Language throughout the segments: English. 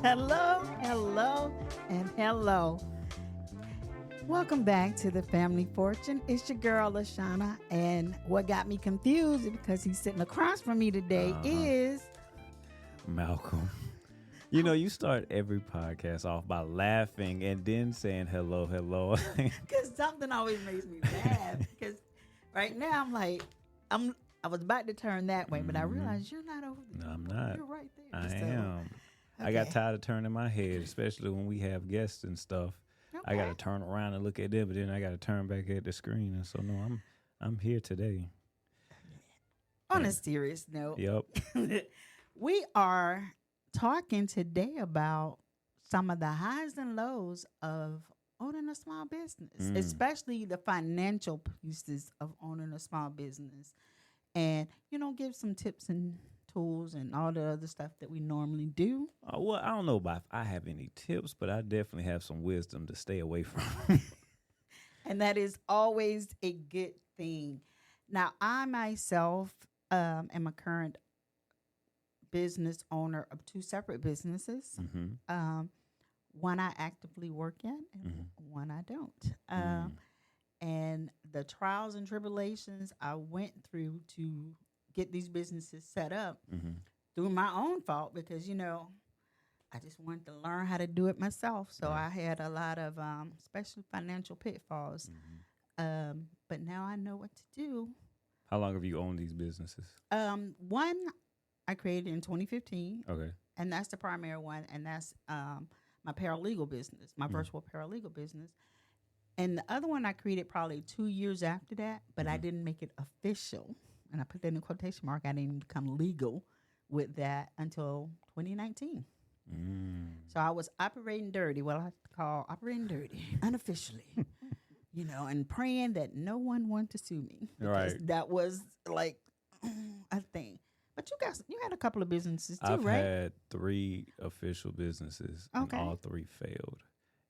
Hello, hello, and hello. Welcome back to the Family Fortune. It's your girl, Lashana. And what got me confused, because he's sitting across from me today, is Malcolm. You know, you start every podcast off by laughing and then saying hello, hello. because something always makes me laugh. Because right now I was about to turn that way, but I realized you're not over there. No, I'm not. You're right there. I So, am. okay. I got tired of turning my head, especially when we have guests and stuff. I got to turn around and look at them, but then I got to turn back at the screen. And so, no, I'm here today. On a serious note, Yep. we are talking today about some of the highs and lows of owning a small business, especially the financial pieces of owning a small business. And, give some tips and tools and all the other stuff that we normally do. Well, I don't know if I have any tips, but I definitely have some wisdom to stay away from. And that is always a good thing. Now, I myself am a current business owner of two separate businesses. One I actively work in and one I don't. And the trials and tribulations I went through to get these businesses set up through my own fault, because, I just wanted to learn how to do it myself. So I had a lot of special financial pitfalls. But now I know what to do. How long have you owned these businesses? One I created in 2015. Okay. And that's the primary one. And that's my paralegal business, my virtual paralegal business. And the other one I created probably 2 years after that, but I didn't make it official. And I put that in quotation mark. I didn't become legal with that until 2019. So I was operating dirty, what I call operating dirty, unofficially, and praying that no one wanted to sue me. Because that was like a thing. But you had a couple of businesses too, right? I've had 3 official businesses, and all 3 failed.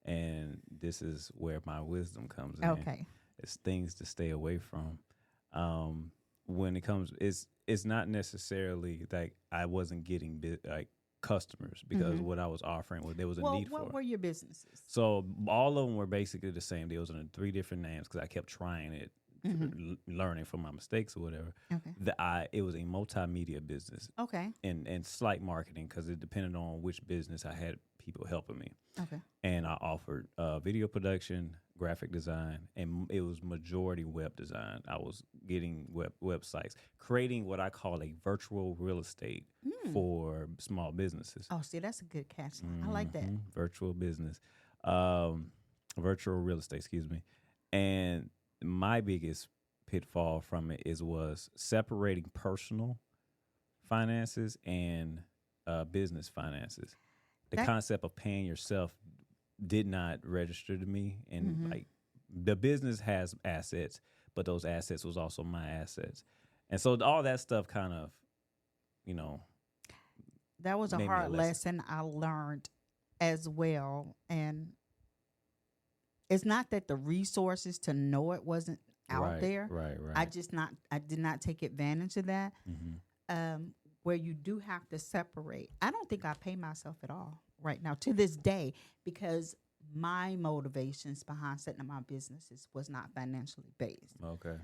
And this is where my wisdom comes in. Okay. It's things to stay away from. When it comes, it's not necessarily like I wasn't getting customers, because what I was offering there was a need for. What were your businesses? So all of them were basically the same. They was under 3 different names because I kept trying it, learning from my mistakes or whatever. Okay. It was a multimedia business. Okay. And slight marketing, because it depended on which business I had people helping me. Okay. And I offered video production, graphic design, and it was majority web design. I was getting websites, creating what I call a virtual real estate for small businesses. Oh, see, that's a good catch. I like that. Virtual business, virtual real estate, excuse me. And my biggest pitfall from it was separating personal finances and business finances. The concept of paying yourself did not register to me. And like, the business has assets, but those assets was also my assets. And so all that stuff kind of, that was a hard lesson I learned as well. And it's not that the resources to know it wasn't out there. Right. I did not take advantage of that. Where you do have to separate. I don't think I pay myself at all right now to this day, because my motivations behind setting up my businesses was not financially based. Okay.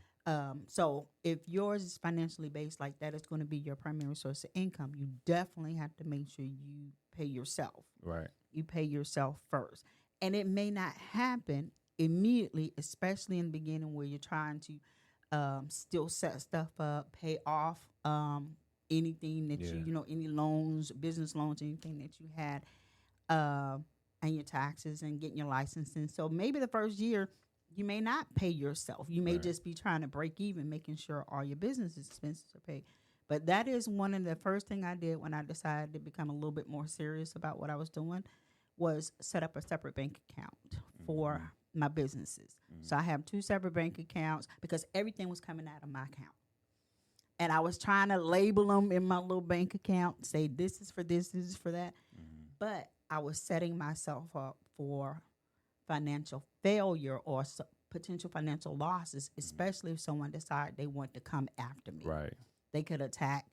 So if yours is financially based like that, it's going to be your primary source of income. You definitely have to make sure you pay yourself. Right. You pay yourself first. And it may not happen immediately, especially in the beginning where you're trying to still set stuff up, pay off anything that you any loans, business loans, anything that you had, and your taxes and getting your licensing. So maybe the first year you may not pay yourself. You may just be trying to break even, making sure all your business expenses are paid. But that is one of the first thing I did when I decided to become a little bit more serious about what I was doing, was set up a separate bank account for my businesses. So I have 2 separate bank accounts because everything was coming out of my account. And I was trying to label them in my little bank account, say this is for this is for that. But I was setting myself up for financial failure or potential financial losses, especially if someone decided they want to come after me. Right. They could attack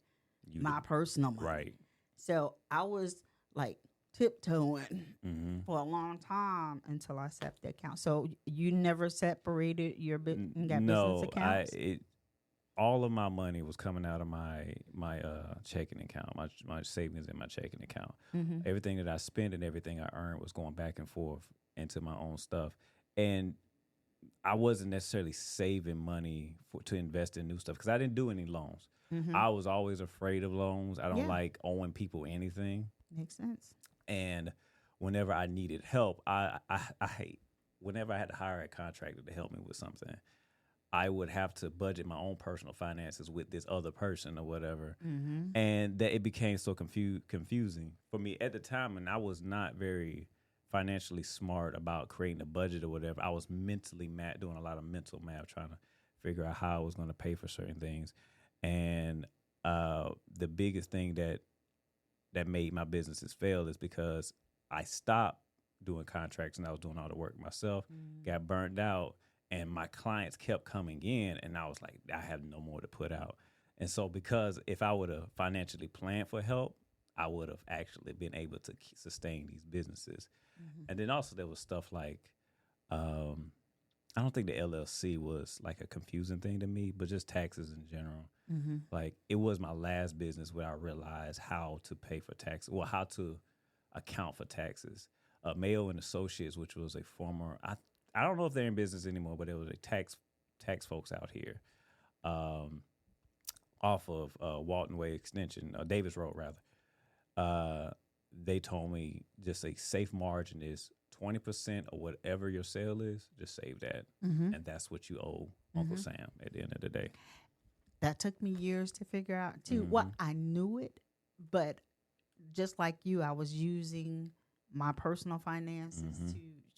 my personal money. Right. So I was like tiptoeing Mm-hmm. for a long time until I set the account. So you never separated your you got business No, accounts? all of my money was coming out of my checking account, my savings in my checking account. Mm-hmm. Everything that I spent and everything I earned was going back and forth into my own stuff. And I wasn't necessarily saving money to invest in new stuff because I didn't do any loans. Mm-hmm. I was always afraid of loans. I don't Yeah. like owing people anything. Makes sense. And whenever I needed help, I hate whenever I had to hire a contractor to help me with something, I would have to budget my own personal finances with this other person or whatever. Mm-hmm. And that it became so confusing for me at the time. And I was not very financially smart about creating a budget or whatever. I was mentally mad, doing a lot of mental math, trying to figure out how I was going to pay for certain things. And the biggest thing that made my businesses fail is because I stopped doing contracts and I was doing all the work myself, got burned out, and my clients kept coming in, and I was like, I have no more to put out. And so because if I would have financially planned for help, I would have actually been able to sustain these businesses. Mm-hmm. And then also there was stuff like, I don't think the LLC was like a confusing thing to me, but just taxes in general. Mm-hmm. Like it was my last business where I realized how to pay for taxes, or how to account for taxes. Mayo and Associates, which was a former, I don't know if they're in business anymore, but it was a tax folks out here, off of Walton Way Extension, Davis Road rather. They told me just a safe margin is 20% of whatever your sale is. Just save that, Mm-hmm. and that's what you owe Uncle Sam at the end of the day. That took me years to figure out too. Well, I knew it, but just like you, I was using my personal finances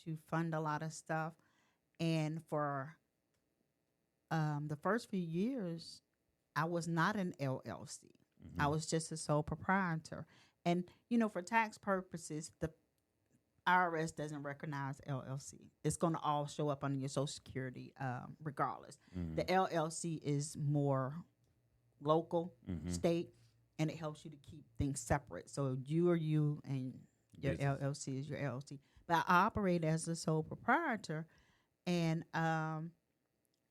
to fund a lot of stuff. And for the first few years, I was not an LLC. I was just a sole proprietor. And, for tax purposes, the IRS doesn't recognize LLC. It's going to all show up on your Social Security regardless. The LLC is more local, state, and it helps you to keep things separate. So you are you and your Business. LLC is your LLC. But I operate as a sole proprietor, and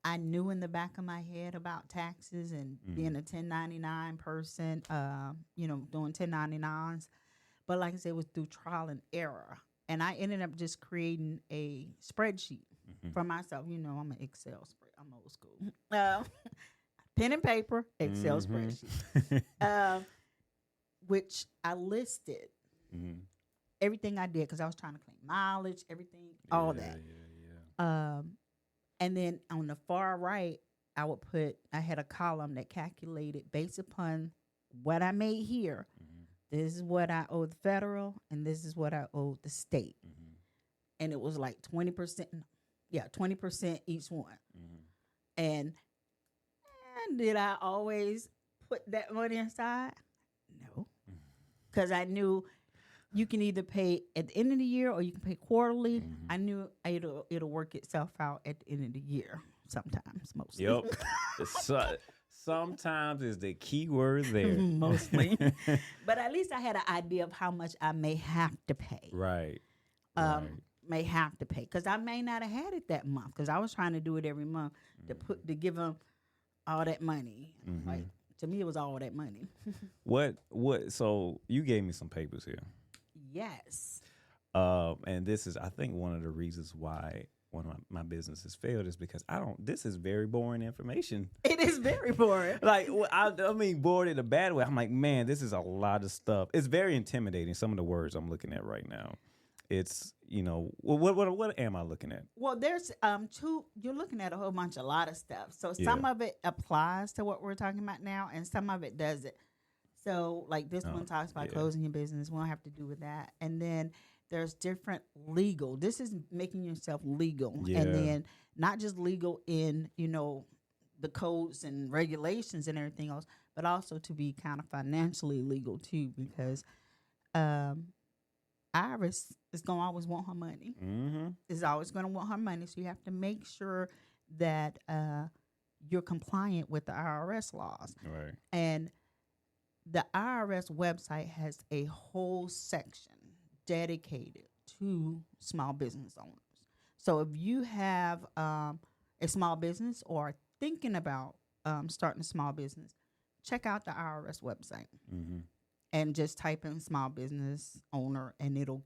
I knew in the back of my head about taxes and being a 1099 person, doing 1099s. But like I said, it was through trial and error. And I ended up just creating a spreadsheet for myself. I'm an Excel spread. I'm old school. Pen and paper, Excel spreadsheet, which I listed everything I did because I was trying to claim mileage, everything, all that. And then on the far right, I had a column that calculated based upon what I made here. This is what I owe the federal, and this is what I owe the state. And it was like 20%. Yeah, 20% each one. And did I always put that money aside? No. Because I knew you can either pay at the end of the year or you can pay quarterly. I knew it'll work itself out at the end of the year sometimes, mostly. Yep. Sometimes is the key word there. Mostly. But at least I had an idea of how much I may have to pay. Right. May have to pay. Because I may not have had it that month. Because I was trying to do it every month to give them all that money. Like, to me, it was all that money. What? So you gave me some papers here. Yes. And this is, I think, one of the reasons why one of my businesses failed is because this is very boring information. It is very boring. Like, I mean, bored in a bad way. I'm like, man, this is a lot of stuff. It's very intimidating, some of the words I'm looking at right now. It's, what am I looking at? Well, there's you're looking at a lot of stuff. So some of it applies to what we're talking about now, and some of it doesn't. So like this one talks about closing your business. We don't have to do with that. And then there's different legal. This is making yourself legal. Yeah. And then not just legal in, the codes and regulations and everything else, but also to be kind of financially legal too, because Iris is going to always want her money. Is always going to want her money. So you have to make sure that you're compliant with the IRS laws. Right. And the IRS website has a whole section dedicated to small business owners. So if you have a small business or thinking about starting a small business, check out the IRS website Mm-hmm. and just type in small business owner, and it'll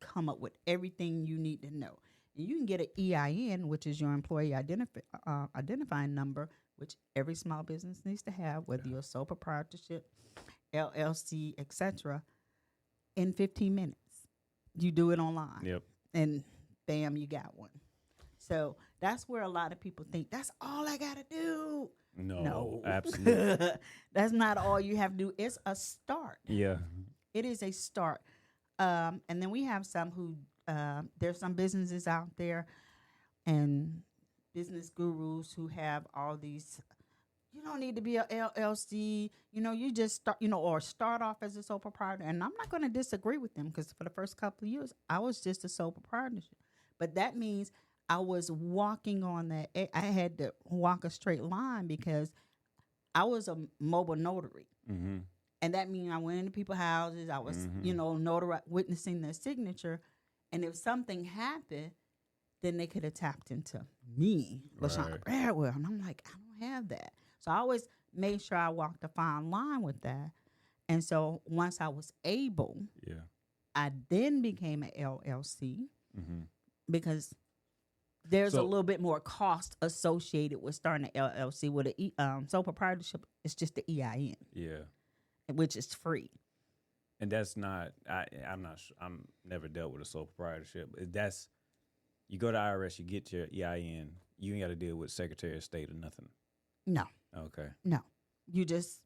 come up with everything you need to know. And you can get an EIN, which is your employee identifying number, which every small business needs to have, whether you're a sole proprietorship, LLC, etc., in 15 minutes. You do it online. Yep. And bam, you got one. So that's where a lot of people think that's all I got to do. No, absolutely. That's not all you have to do. It's a start. Yeah. It is a start. And then we have some who, there's some businesses out there and business gurus who have all these, you don't need to be a LLC, you just start, or start off as a sole proprietor. And I'm not going to disagree with them because for the first couple of years, I was just a sole proprietorship. But that means I was walking on that. I had to walk a straight line because I was a mobile notary. Mm-hmm. And that means I went into people's houses. I was, witnessing their signature. And if something happened, then they could have tapped into me, LaShawn Bradwell. And I'm like, I don't have that. So I always made sure I walked a fine line with that. And so once I was able, I then became an LLC because there's a little bit more cost associated with starting an LLC. With a sole proprietorship, it's just the EIN. Yeah. Which is free. And that's not, I'm not sure, I'm never dealt with a sole proprietorship. That's, you go to IRS, you get your EIN, you ain't got to deal with Secretary of State or nothing. No. Okay. No. You just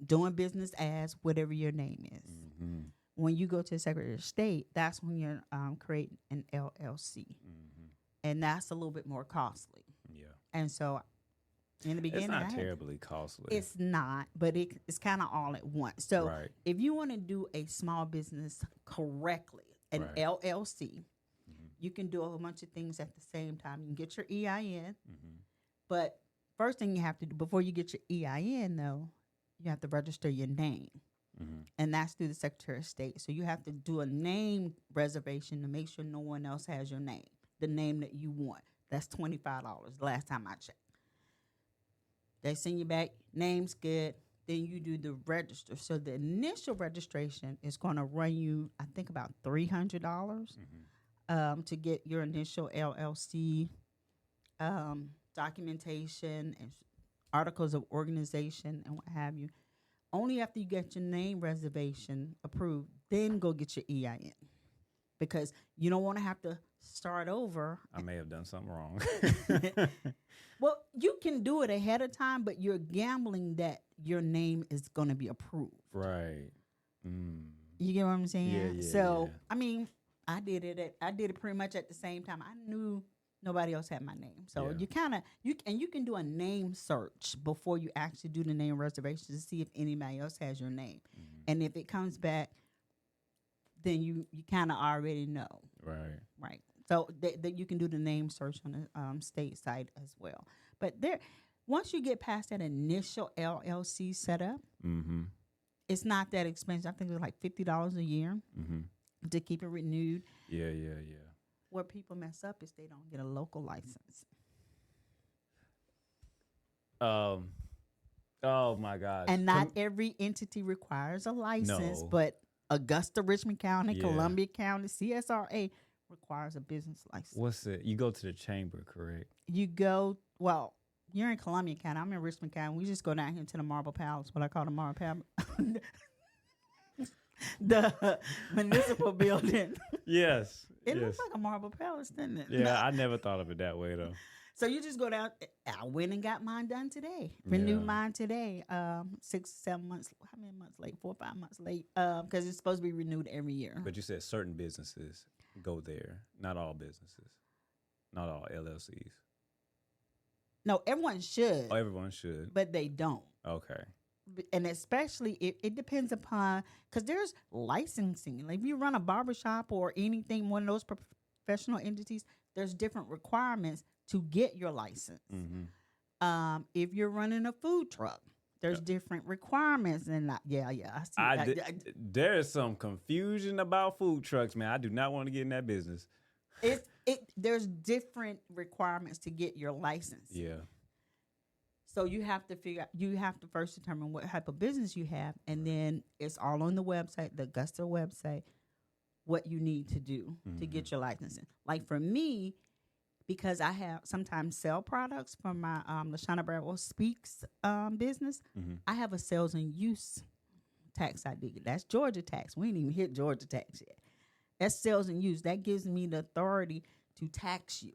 doing business as whatever your name is. Mm-hmm. When you go to the Secretary of State, that's when you're creating an LLC. Mm-hmm. And that's a little bit more costly. Yeah. And so in the beginning, it's not terribly costly. It's not, but it's kind of all at once. So if you want to do a small business correctly, an LLC, you can do a whole bunch of things at the same time. You can get your EIN, but first thing you have to do before you get your EIN, though, you have to register your name, and that's through the Secretary of State. So you have to do a name reservation to make sure no one else has your name, the name that you want. That's $25. Last time I checked. They send you back, name's good, then you do the register. So the initial registration is going to run you, I think, about $300 to get your initial LLC documentation and articles of organization and what have you. Only after you get your name reservation approved, then go get your EIN. Because you don't want to have to start over. I may have done something wrong. Well, you can do it ahead of time, but you're gambling that your name is going to be approved. Right. Mm. You get what I'm saying? Yeah, so, I mean, I did it pretty much at the same time. I knew nobody else had my name. So you can do a name search before you actually do the name reservation to see if anybody else has your name. And if it comes back, then you kind of already know. Right. So that you can do the name search on the state site as well. But once you get past that initial LLC setup, it's not that expensive. I think it's like $50 a year to keep it renewed. Yeah. Where people mess up is they don't get a local license. Oh my gosh. And not every entity requires a license, but Augusta, Richmond County, Columbia County, CSRA requires a business license. What's it? You go to the chamber, correct? You're in Columbia County. I'm in Richmond County. We just go down here to the Marble Palace, what I call the Marble Palace. The municipal building. Yes. It looks like a marble palace, doesn't it? Yeah, I never thought of it that way, though. So you just go down. I went and got mine done today. Renewed mine today. 6, 7 months. How many months late? 4 or 5 months late. Because it's supposed to be renewed every year. But you said certain businesses go there. Not all businesses. Not all LLCs. No, everyone should. Oh, everyone should. But they don't. Okay. And especially it depends upon, because there's licensing. Like if you run a barbershop or anything, one of those professional entities, there's different requirements to get your license. If you're running a food truck, There's different requirements, and I see. There is some confusion about food trucks, man. I do not want to get in that business. There's different requirements to get your license. Yeah. So you have to you have to first determine what type of business you have, and then it's all on the website, the Augusta website, what you need to do to get your licensing. Like for me, because I have sometimes sell products from my Lashana Bradwell Speaks business, I have a sales and use tax ID. That's Georgia tax. We ain't even hit Georgia tax yet. That's sales and use. That gives me the authority to tax you.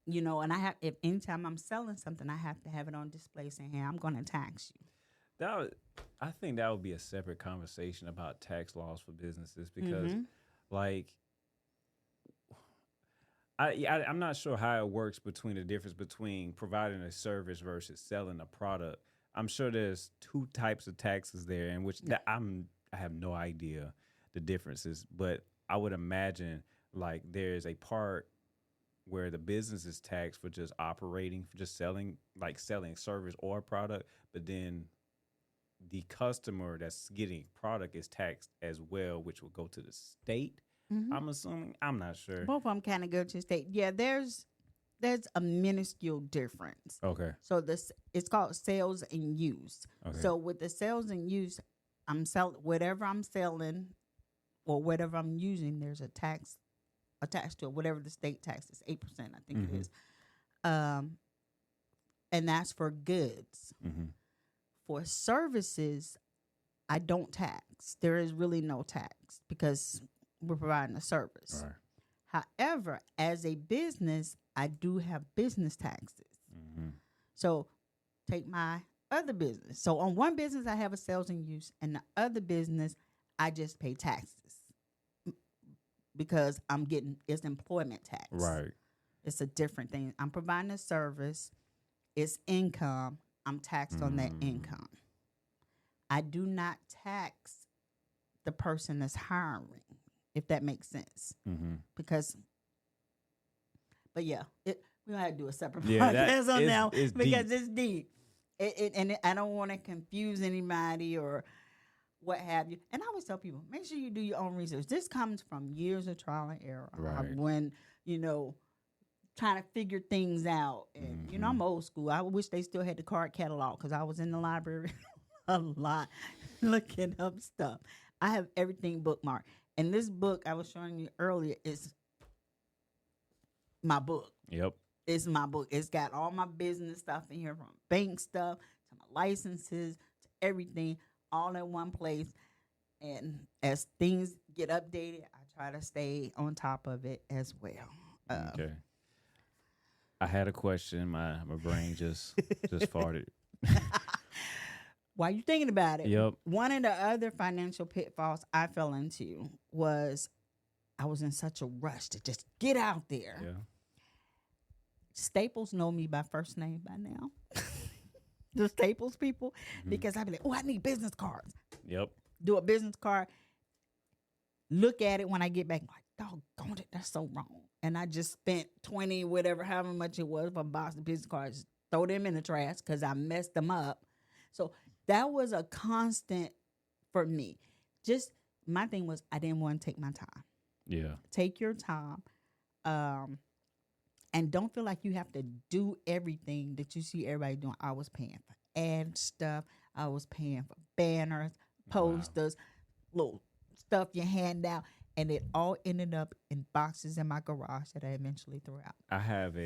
You know, and if anytime I'm selling something, I have to have it on display saying, hey, I'm going to tax you. I think that would be a separate conversation about tax laws for businesses because, like, I'm not sure how it works between the difference between providing a service versus selling a product. I'm sure there's two types of taxes there, in which I have no idea the differences, but I would imagine like there's a part where the business is taxed for just operating, for just selling service or product, but then the customer that's getting product is taxed as well, which will go to the state. I'm assuming. I'm not sure. Both of them kind of go to the state. Yeah, there's a minuscule difference. Okay. So it's called sales and use. Okay. So with the sales and use, I'm selling whatever I'm selling or whatever I'm using. There's a tax attached to it, whatever the state tax is, 8%, I think it is. And that's for goods. For services, I don't tax. There is really no tax because we're providing a service. Right. However, as a business, I do have business taxes. So take my other business. So on one business, I have a sales and use, and the other business, I just pay taxes. Because it's employment tax. Right. It's a different thing. I'm providing a service. It's income. I'm taxed on that income. I do not tax the person that's hiring, if that makes sense. Because, but yeah, we might do a separate podcast on that because it's deep. I don't want to confuse anybody or what have you. And I always tell people, make sure you do your own research. This comes from years of trial and error. Right. When, trying to figure things out. And, I'm old school. I wish they still had the card catalog because I was in the library a lot looking up stuff. I have everything bookmarked. And this book I was showing you earlier is my book. Yep. It's my book. It's got all my business stuff in here, from bank stuff to my licenses to everything, all in one place. And as things get updated, I try to stay on top of it as well. Okay. I had a question. My brain just farted. While you're thinking about it, yep. One of the other financial pitfalls I fell into was I was in such a rush to just get out there. Yeah. Staples know me by first name by now. The Staples people, because I'd be like, I need business cards. Yep. Do a business card. Look at it when I get back. I'm like, doggone it, that's so wrong. And I just spent 20, whatever, however much it was for a box of business cards. Throw them in the trash because I messed them up. So that was a constant for me. Just my thing was I didn't want to take my time. Yeah. Take your time. And don't feel like you have to do everything that you see everybody doing. I was paying for ad stuff. I was paying for banners, posters, little stuff you hand out. And it all ended up in boxes in my garage that I eventually threw out. I have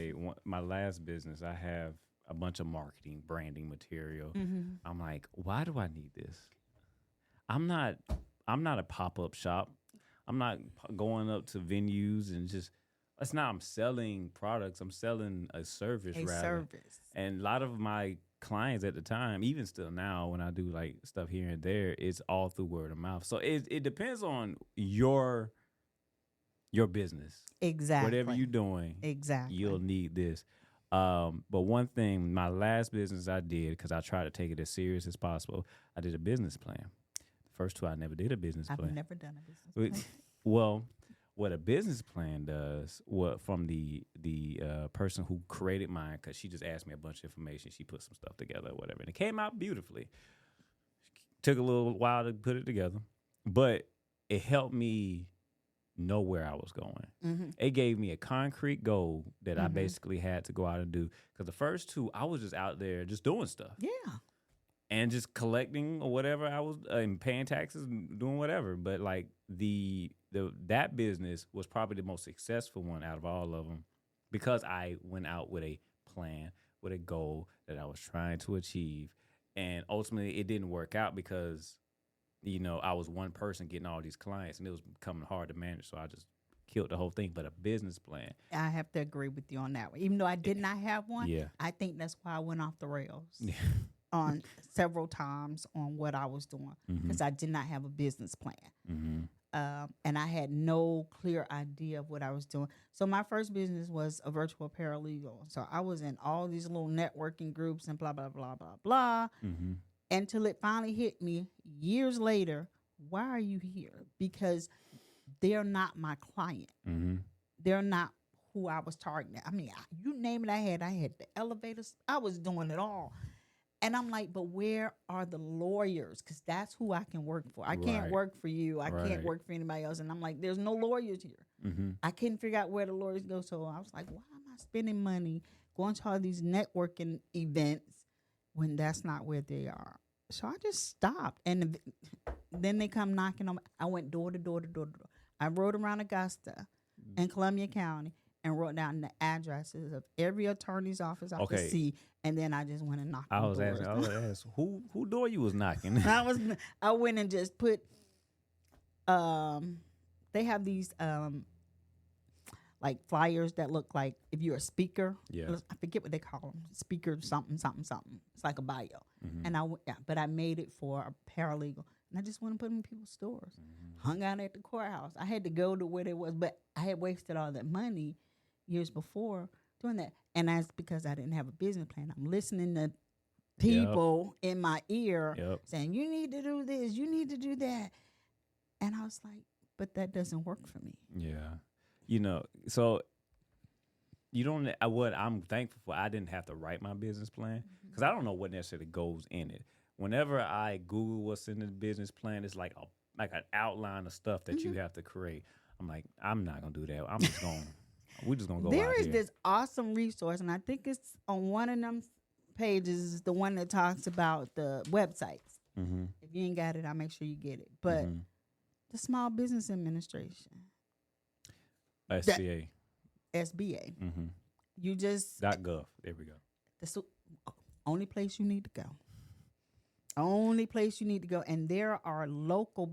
my last business, I have a bunch of marketing, branding material. I'm like, why do I need this? I'm not a pop-up shop. I'm not going up to venues and just, I'm selling products. I'm selling a service. And a lot of my clients at the time, even still now when I do like stuff here and there, it's all through word of mouth. So it depends on your business. Exactly. Whatever you're doing, exactly, you'll need this. But one thing, my last business I did, because I tried to take it as serious as possible, I did a business plan. The first two, I never did a business plan. I've never done a business plan. Well, what a business plan does, what from the person who created mine, because she just asked me a bunch of information. She put some stuff together or whatever, and it came out beautifully. Took a little while to put it together, but it helped me know where I was going. Mm-hmm. It gave me a concrete goal that I Mm-hmm. basically had to go out and do. Because the first two, I was just out there just doing stuff Yeah. and just collecting or whatever I was and paying taxes and doing whatever. But like that business was probably the most successful one out of all of them because I went out with a plan, with a goal that I was trying to achieve, and ultimately it didn't work out because I was one person getting all these clients and it was becoming hard to manage. So I just killed the whole thing. But a business plan, I have to agree with you on that one. Even though I did not have one, yeah, I think that's why I went off the rails on several times on what I was doing because I did not have a business plan. Mm-hmm. And I had no clear idea of what I was doing. So my first business was a virtual paralegal. So I was in all these little networking groups and blah, blah, blah, blah, blah. Mm-hmm. Until it finally hit me years later, why are you here? Because they're not my client. Mm-hmm. They're not who I was targeting. I mean, you name it, I had the elevators. I was doing it all. And I'm like, but where are the lawyers? Because that's who I can work for. I can't Right. work for you. I Right. can't work for anybody else. And I'm like, there's no lawyers here. Mm-hmm. I couldn't figure out where the lawyers go. So I was like, why am I spending money going to all these networking events when that's not where they are? So I just stopped. And then they come knocking on. I went door to door to door to door. I rode around Augusta and Columbia County and wrote down the addresses of every attorney's office I could Okay. see. And then I just went and knocked I on was doors. asking who door you was knocking. I went and just put they have these like flyers that look like if you're a speaker. Yeah. I forget what they call them. Speaker something something something. It's like a bio. Mm-hmm. And but I made it for a paralegal. And I just went and put them in people's stores. Mm-hmm. Hung out at the courthouse. I had to go to where they was, but I had wasted all that money years before doing that. And that's because I didn't have a business plan. I'm listening to people in my ear Yep. saying, you need to do this, you need to do that. And I was like, but that doesn't work for me. Yeah. So you don't, what I'm thankful for, I didn't have to write my business plan because I don't know what necessarily goes in it. Whenever I Google what's in the business plan, it's like an outline of stuff that you have to create. I'm like, I'm not going to do that. I'm just going, we're just going to go There out is here. this awesome resource, and I think it's on one of them pages, is the one that talks about the websites. Mm-hmm. If you ain't got it, I'll make sure you get it. But the Small Business Administration, SBA. SBA, Mm-hmm. you just, .gov. There we go. that's the only place you need to go. Only place you need to go. And there are local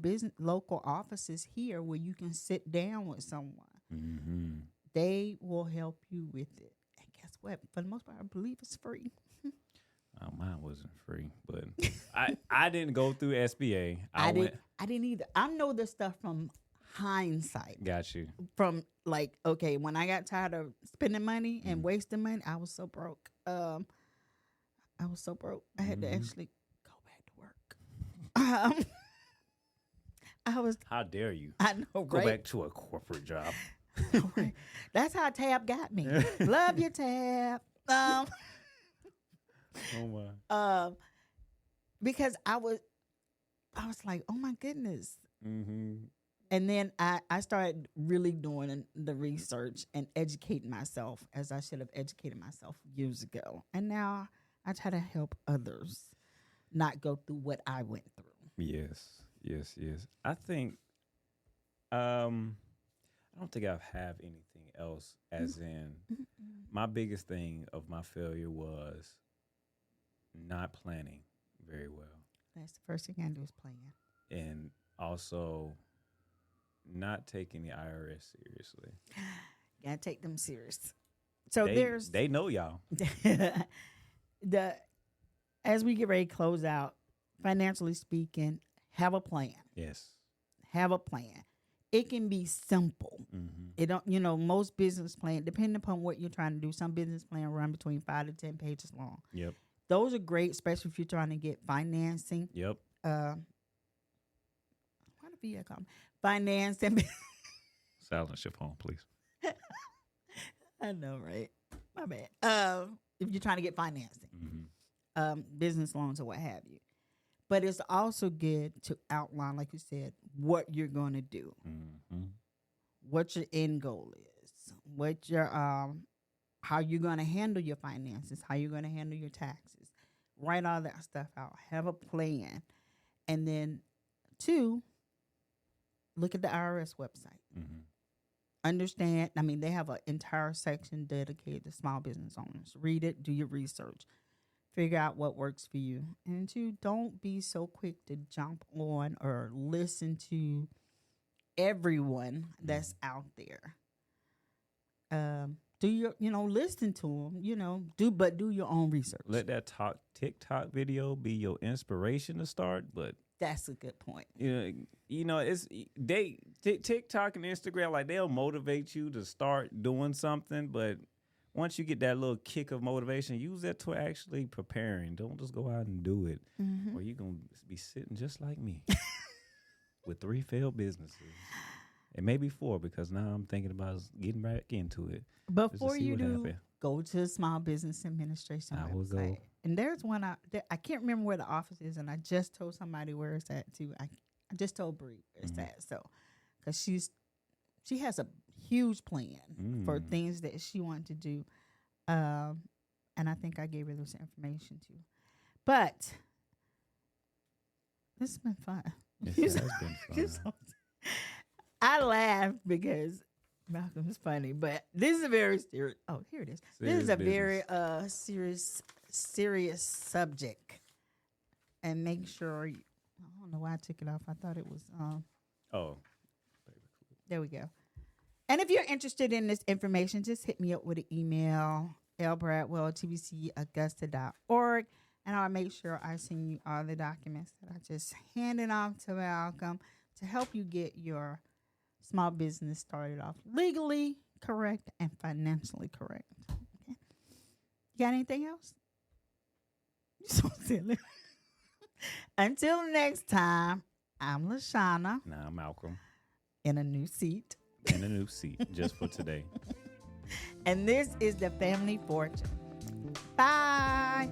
offices here where you can sit down with someone. Mm-hmm. They will help you with it. And guess what? For the most part, I believe it's free. Mine wasn't free, but I didn't go through SBA. I didn't either. I know this stuff from hindsight. Got you. From like, okay, when I got tired of spending money and wasting money, I was so broke. I had to actually go back to work. I was. How dare you? I know, Go right? back to a corporate job. Right. That's how Tab got me. Love you, Tab. Oh my. Because I was like, oh my goodness. Mm-hmm. And then I started really doing the research and educating myself as I should have educated myself years ago. And now I try to help others not go through what I went through. Yes. I think I don't think I have anything else as in my biggest thing of my failure was not planning very well. That's the first thing I do is plan. And also not taking the IRS seriously. Gotta take them serious. So they know y'all. As we get ready to close out, financially speaking, have a plan. Yes. Have a plan. It can be simple. Mm-hmm. It don't, most business plan, depending upon what you're trying to do, some business plan run between 5 to 10 pages long. Yep. Those are great, especially if you're trying to get financing. Yep. What do you call them? Financing. Silence your phone, please. I know, right? My bad. If you're trying to get financing, business loans or what have you. But it's also good to outline, like you said, what you're going to do, what your end goal is, what your how you're going to handle your finances, how you're going to handle your taxes. Write all that stuff out. Have a plan, and then 2, look at the IRS website. Understand. I mean, they have an entire section dedicated to small business owners. Read it. Do your research. Figure out what works for you. And 2, don't be so quick to jump on or listen to everyone that's out there. Do your, listen to them, do your own research. Let that TikTok video be your inspiration to start, but that's a good point. It's TikTok and Instagram, like they'll motivate you to start doing something, but once you get that little kick of motivation, use that to actually preparing. Don't just go out and do it, or you're gonna be sitting just like me with 3 failed businesses. And maybe 4, because now I'm thinking about getting back into it. Before you do, go to the Small Business Administration website. And there's one I can't remember where the office is, and I just told somebody where it's at too. I just told Bree where it's at. So, because she has a huge plan for things that she wanted to do, and I think I gave her this information too. But this has been fun. Yes, it has been fun. I laugh because Malcolm's funny, but this is a very serious. Oh, here it is. This is a very serious subject, and make sure. I don't know why I took it off. I thought it was. There we go. And if you're interested in this information, just hit me up with an email, lbradwell@tbcaugusta.org, and I'll make sure I send you all the documents that I just handed off to Malcolm to help you get your small business started off legally correct and financially correct. Okay. You got anything else? You're so silly. Until next time, I'm LaShawna. Nah, I'm Malcolm. In a new seat. Just for today. And this is the Family Fortune. Bye.